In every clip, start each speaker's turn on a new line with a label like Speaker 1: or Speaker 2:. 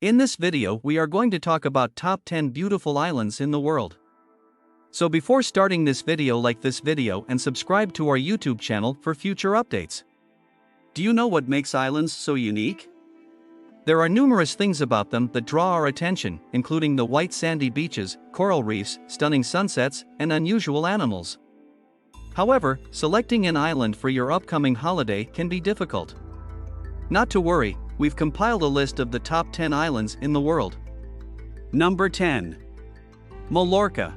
Speaker 1: In this video we are going to talk about top 10 beautiful islands in the world. So before starting this video, like this video and subscribe to our YouTube channel for future updates. Do you know what makes islands so unique? There are numerous things about them that draw our attention, including the white sandy beaches, coral reefs, stunning sunsets, and unusual animals. However, selecting an island for your upcoming holiday can be difficult. Not to worry, we've compiled a list of the top 10 islands in the world. Number 10. Mallorca.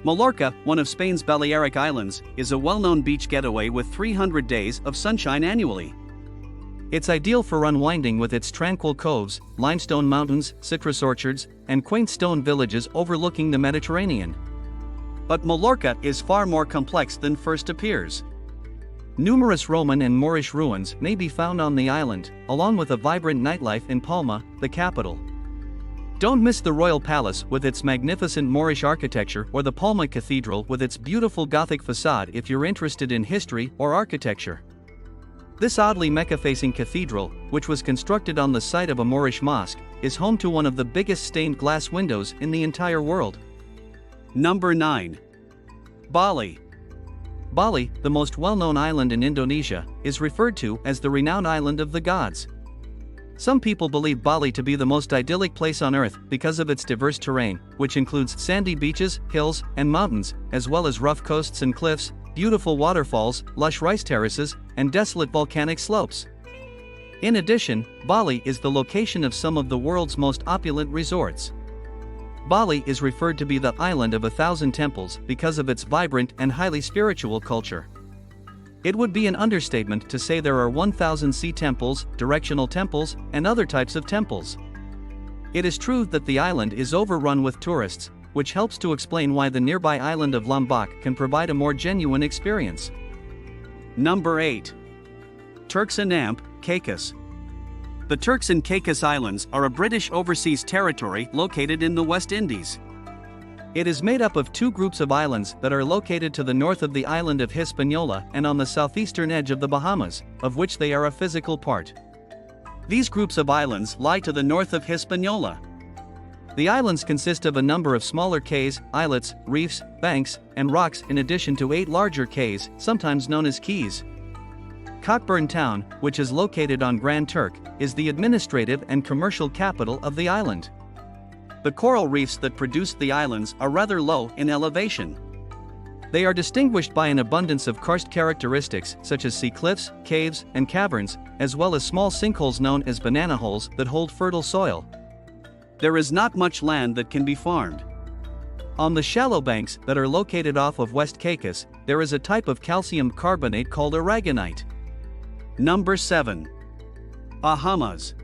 Speaker 1: Mallorca, one of Spain's Balearic Islands, is a well-known beach getaway with 300 days of sunshine annually. It's ideal for unwinding with its tranquil coves, limestone mountains, citrus orchards, and quaint stone villages overlooking the Mediterranean. But Mallorca is far more complex than first appears. Numerous Roman and Moorish ruins may be found on the island, along with a vibrant nightlife in Palma, the capital. Don't miss the Royal Palace with its magnificent Moorish architecture or the Palma Cathedral with its beautiful Gothic facade if you're interested in history or architecture. This oddly Mecca-facing cathedral, which was constructed on the site of a Moorish mosque, is home to one of the biggest stained glass windows in the entire world. Number 9. Bali. Bali, the most well-known island in Indonesia, is referred to as the renowned island of the gods. Some people believe Bali to be the most idyllic place on earth because of its diverse terrain, which includes sandy beaches, hills, and mountains, as well as rough coasts and cliffs, beautiful waterfalls, lush rice terraces, and desolate volcanic slopes. In addition, Bali is the location of some of the world's most opulent resorts. Bali is referred to be the island of 1,000 temples because of its vibrant and highly spiritual culture. It would be an understatement to say there are 1,000 sea temples, directional temples, and other types of temples. It is true that the island is overrun with tourists, which helps to explain why the nearby island of Lombok can provide a more genuine experience. Number 8. Turks and Caicos. The Turks and Caicos Islands are a British overseas territory located in the West Indies. It is made up of two groups of islands that are located to the north of the island of Hispaniola and on the southeastern edge of the Bahamas, of which they are a physical part. These groups of islands lie to the north of Hispaniola. The islands consist of a number of smaller cays, islets, reefs, banks, and rocks in addition to 8 larger cays, sometimes known as keys. Cockburn Town, which is located on Grand Turk, is the administrative and commercial capital of the island. The coral reefs that produce the islands are rather low in elevation. They are distinguished by an abundance of karst characteristics such as sea cliffs, caves, and caverns, as well as small sinkholes known as banana holes that hold fertile soil. There is not much land that can be farmed. On the shallow banks that are located off of West Caicos, there is a type of calcium carbonate called aragonite. Number 7. Bahamas.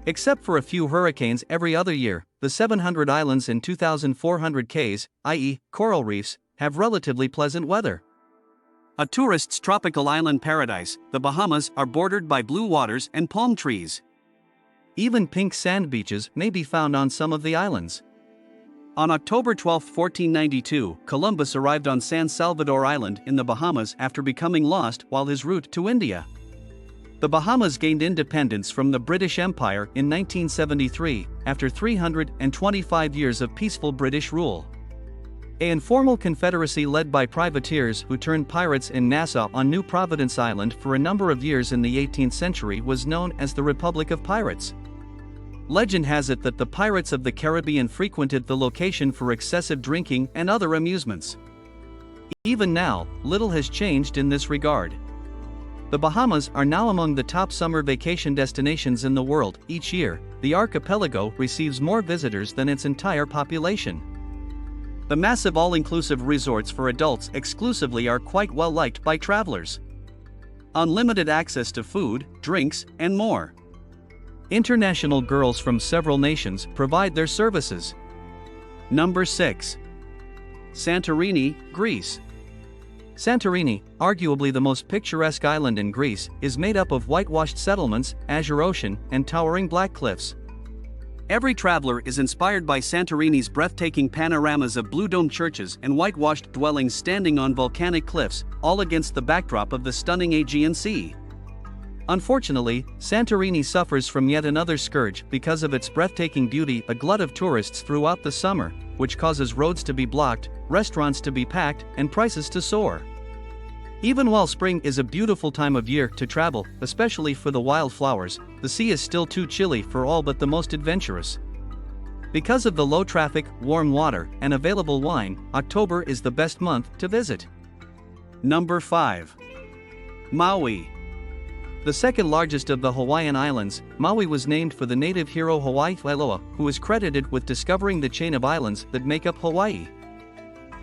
Speaker 1: Except for a few hurricanes every other year, the 700 islands and 2,400 cays, i.e., coral reefs, have relatively pleasant weather. A tourist's tropical island paradise, the Bahamas are bordered by blue waters and palm trees. Even pink sand beaches may be found on some of the islands. On October 12, 1492, Columbus arrived on San Salvador Island in the Bahamas after becoming lost while his route to India. The Bahamas gained independence from the British Empire in 1973, after 325 years of peaceful British rule. An informal confederacy led by privateers who turned pirates in Nassau on New Providence Island for a number of years in the 18th century was known as the Republic of Pirates. Legend has it that the pirates of the Caribbean frequented the location for excessive drinking and other amusements. Even now, little has changed in this regard. The Bahamas are now among the top summer vacation destinations in the world. Each year, the archipelago receives more visitors than its entire population. The massive all-inclusive resorts for adults exclusively are quite well liked by travelers. Unlimited access to food, drinks, and more. International girls from several nations provide their services. Number 6. Santorini, Greece. Santorini, arguably the most picturesque island in Greece, is made up of whitewashed settlements, azure ocean, and towering black cliffs. Every traveler is inspired by Santorini's breathtaking panoramas of blue-domed churches and whitewashed dwellings standing on volcanic cliffs, all against the backdrop of the stunning Aegean Sea. Unfortunately, Santorini suffers from yet another scourge because of its breathtaking beauty, a glut of tourists throughout the summer, which causes roads to be blocked, restaurants to be packed, and prices to soar. Even while spring is a beautiful time of year to travel, especially for the wildflowers, the sea is still too chilly for all but the most adventurous. Because of the low traffic, warm water, and available wine, October is the best month to visit. Number 5. Maui. The second largest of the Hawaiian Islands, Maui was named for the native hero Hawaii, who is credited with discovering the chain of islands that make up Hawaii.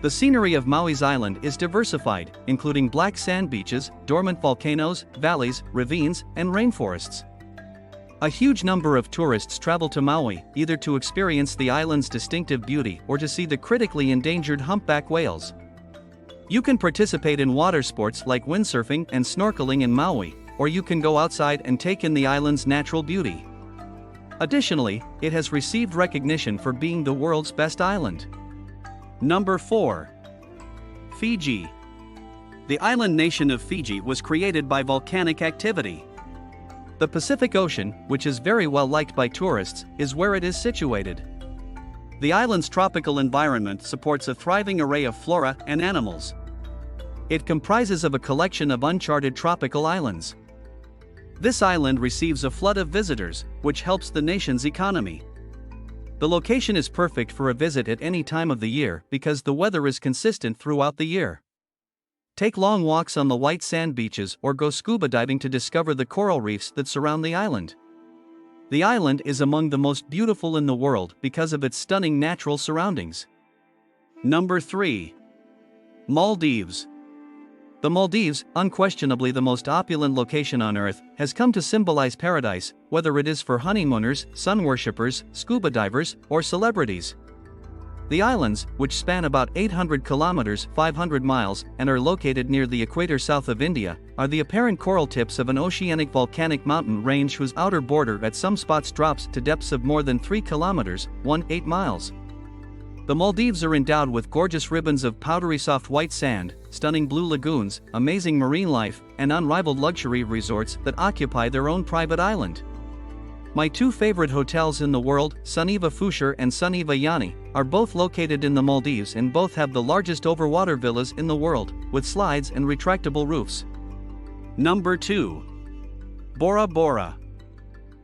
Speaker 1: The scenery of Maui's island is diversified, including black sand beaches, dormant volcanoes, valleys, ravines, and rainforests. A huge number of tourists travel to Maui, either to experience the island's distinctive beauty or to see the critically endangered humpback whales. You can participate in water sports like windsurfing and snorkeling in Maui, or you can go outside and take in the island's natural beauty. Additionally, it has received recognition for being the world's best island. Number 4. Fiji. The island nation of Fiji was created by volcanic activity. The Pacific Ocean, which is very well liked by tourists, is where it is situated. The island's tropical environment supports a thriving array of flora and animals. It comprises of a collection of uncharted tropical islands. This island receives a flood of visitors, which helps the nation's economy. The location is perfect for a visit at any time of the year because the weather is consistent throughout the year. Take long walks on the white sand beaches or go scuba diving to discover the coral reefs that surround the island. The island is among the most beautiful in the world because of its stunning natural surroundings. Number 3. Maldives. The Maldives, unquestionably the most opulent location on Earth, has come to symbolize paradise, whether it is for honeymooners, sun worshippers, scuba divers, or celebrities. The islands, which span about 800 kilometers (500 miles) and are located near the equator south of India, are the apparent coral tips of an oceanic volcanic mountain range whose outer border at some spots drops to depths of more than 3 kilometers (18 miles). The Maldives are endowed with gorgeous ribbons of powdery soft white sand, stunning blue lagoons, amazing marine life, and unrivaled luxury resorts that occupy their own private island. My two favorite hotels in the world, Suniva Fushar and Suniva Yani, are both located in the Maldives and both have the largest overwater villas in the world, with slides and retractable roofs. Number 2. Bora Bora.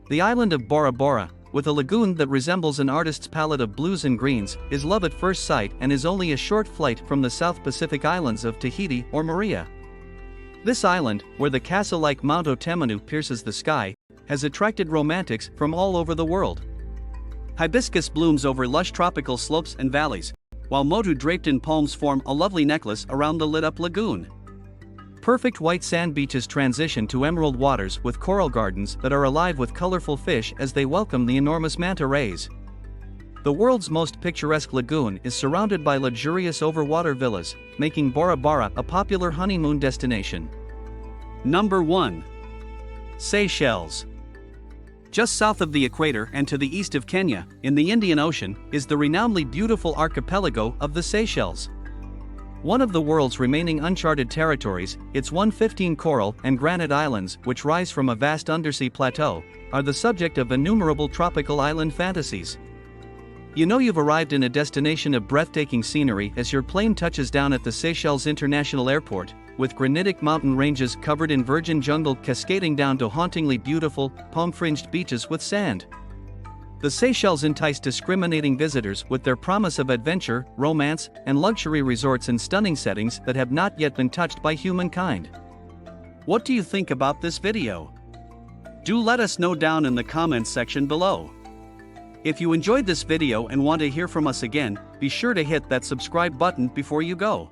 Speaker 1: The island of Bora Bora, with a lagoon that resembles an artist's palette of blues and greens, is love at first sight and is only a short flight from the South Pacific islands of Tahiti or Maria. This island, where the castle-like Mount Otemanu pierces the sky, has attracted romantics from all over the world. Hibiscus blooms over lush tropical slopes and valleys, while motu draped in palms form a lovely necklace around the lit-up lagoon. Perfect white sand beaches transition to emerald waters with coral gardens that are alive with colorful fish as they welcome the enormous manta rays. The world's most picturesque lagoon is surrounded by luxurious overwater villas, making Bora Bora a popular honeymoon destination. Number 1. Seychelles. Just south of the equator and to the east of Kenya, in the Indian Ocean, is the renownedly beautiful archipelago of the Seychelles. One of the world's remaining uncharted territories, its 115 coral and granite islands, which rise from a vast undersea plateau, are the subject of innumerable tropical island fantasies. You know you've arrived in a destination of breathtaking scenery as your plane touches down at the Seychelles International Airport, with granitic mountain ranges covered in virgin jungle cascading down to hauntingly beautiful, palm-fringed beaches with sand. The Seychelles entice discriminating visitors with their promise of adventure, romance, and luxury resorts in stunning settings that have not yet been touched by humankind. What do you think about this video? Do let us know down in the comments section below. If you enjoyed this video and want to hear from us again, be sure to hit that subscribe button before you go.